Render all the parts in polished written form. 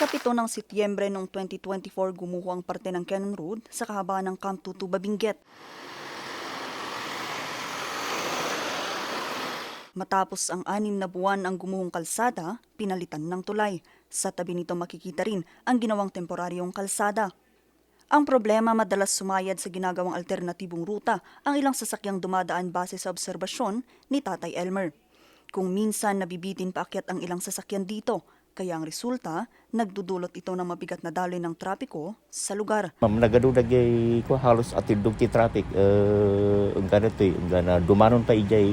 Ika-7 ng Setyembre noong 2024 gumuho ang parte ng Cannon Road sa kahabaan ng Camp Tutuba, Benguet. Matapos ang 6 na buwan ang gumuhong kalsada, pinalitan ng tulay. Sa tabi nito makikita rin ang ginawang temporaryong kalsada. Ang problema, madalas sumayad sa ginagawang alternatibong ruta ang ilang sasakyang dumadaan base sa obserbasyon ni Tatay Elmer. Kung minsan nabibitin paakyat ang ilang sasakyan dito, kaya ang resulta, nagdudulot ito ng mabigat na daloy ng trapiko sa lugar. Ma'am, nagadudag ko halos atindog ti traffic. Ang ganito ang gana dumanon pa ijay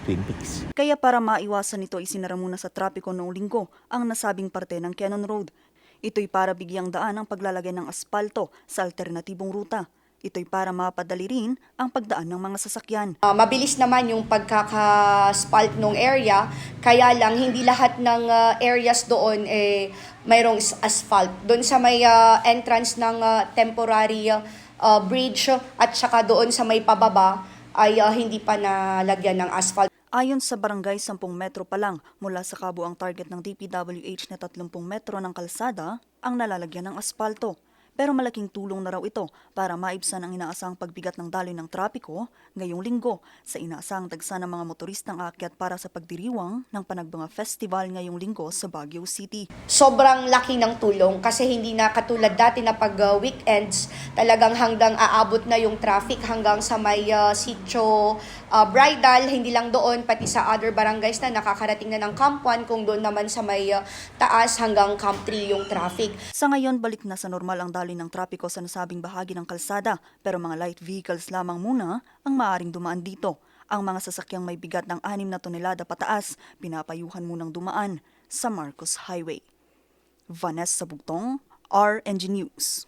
Twin Peaks. Kaya para maiwasan ito, isinara muna sa trapiko noong linggo ang nasabing parte ng Cannon Road. Ito'y para bigyang daan ang paglalagay ng aspalto sa alternatibong ruta. Ito'y para mapadali rin ang pagdaan ng mga sasakyan. Mabilis naman yung pagkaka-spalt ng area, kaya lang hindi lahat ng areas doon mayroong asphalt. Doon sa may entrance ng temporary bridge at saka doon sa may pababa ay hindi pa nalagyan ng asphalt. Ayon sa barangay, 10 metro pa lang mula sa kabuang target ng DPWH na 30 metro ng kalsada ang nalalagyan ng aspalto. Pero malaking tulong na raw ito para maibsan ang inaasang pagbigat ng daloy ng trapiko ngayong linggo sa inaasang dagsa ng mga motoristang aakyat para sa pagdiriwang ng Panagbanga Festival ngayong linggo sa Baguio City. Sobrang laki ng tulong kasi hindi na katulad dati na pag weekends talagang hanggang aabot na yung traffic hanggang sa may Sitio Bridal, hindi lang doon pati sa other barangays na nakakarating na ng Camp 1, kung doon naman sa may taas hanggang Camp 3 yung traffic. Sa ngayon, balik na sa normal ang daloy ng trapiko sa nasabing bahagi ng kalsada, pero mga light vehicles lamang muna ang maaaring dumaan dito. Ang mga sasakyang may bigat ng 6 na tonelada pataas, pinapayuhan munang dumaan sa Marcos Highway. Vanessa Bugtong, RNG News.